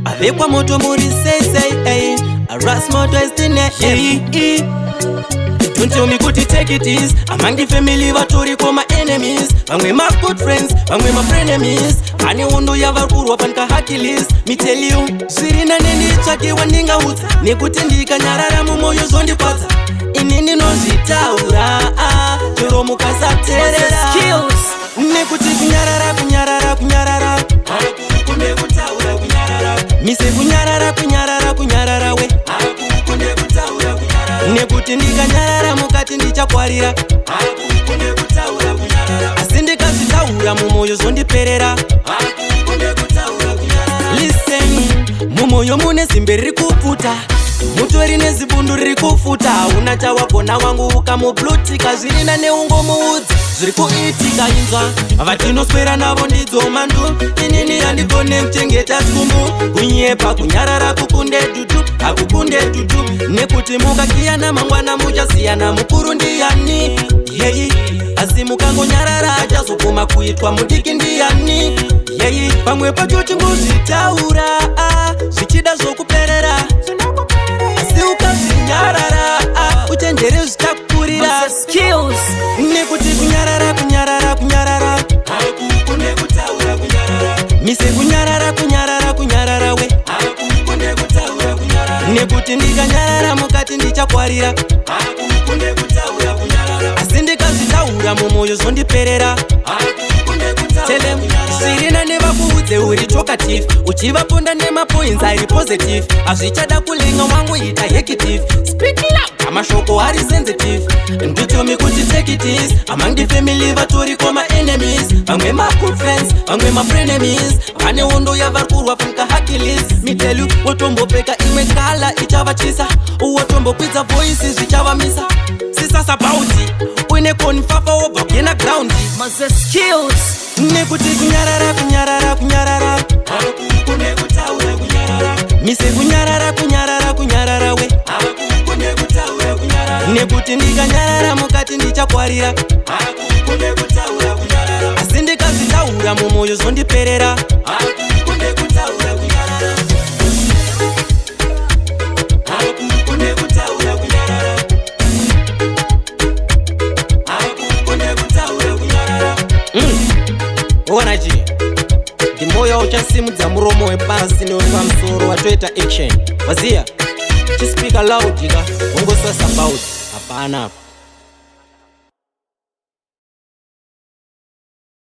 Avekwa moto muri say Aras moto is the name. Don't tell me good to take it is. Among the family vatori kwa my enemies. Bangwe my good friends, bangwe my frenemies. Ani undo ya varkuru wapanka haki list. Me tell you, sirina nini chake waninga uta. Nekutendika nyarara mumoyo zondi pata. Inini nozitaura Choro mukasa terera Nekuti kunyarara kunyarara kunyarara Nekutaura kunyarara Mise kunyarara kunyarara kunyarara we Nekutaura kunyarara Nekuti ndika nyarara mukati ndichakwarira Nekutaura kunyarara Asindika zitaura mumoyo zondi perera Nekutaura kunyarara Listen Mumoyo mune simberi kuputa Mutori nezibundu riri kufuta Unacha wakona wangu ukamublutika Zirina neungo muudzi Ziri kuitika inzwa Vatinoswera navo ndidzo mandu Inini andikone mchengeta tumbu Kunyepa kunyarara kukunde dudu Akukunde dudu Nekuti mukakiyana mangwana mujasiyana Mukuru ndiyani Yeyi Asimukango nyarara Ajazokuma kuitwa mudiki ndiyani Yeyi Pamwe pachuchi nguzitaura Zichida zokuperera Ukazinyarara Uchenjere zitakurira Skills Nekuti kunyarara kunyarara kunyarara Nekutaura kunyarara Mise kunyarara kunyarara kunyarara we Nekutaura kunyarara Nekuti ndika nyarara mukati ndichakwarira Nekutaura kunyarara Asindika zitaura mumoyo zondiperera Tell them, sirina neva kuudze uri talkative Uchivaponda nema points ari positive Azvichada kulinga wangu ita hective Speak loud, amashoko ari sensitive Ndito me kuti take it is Among the family vatori kwa my enemies Bangwe my good friends, bangwe my frenemies Vane undo ya varkurwa funka haki list Me tell you, watombo peka imwe kala ichavachisa Watombo pizza voices vichavamisa Sisasa bounty Wine konfafa oba kena ground Maze skills Nekuti kunyarara kunyarara kunyarara Nekutaura kunyarara Mise kunyarara kunyarara kunyarara we Nekutaura kunyarara Nekuti ndika nyarara mukati ndichakwarira Nekutaura kunyarara Asindika zitaura mumoyo zondiperera Nekutaura kunyarara Nekutaura kunyarara Nekutaura kunyarara Ona ji Dimoya uchasimudza muromo wepasi newepamusoro watoita action Waziya Chispeak aloud jika Ungoswasa about Hapana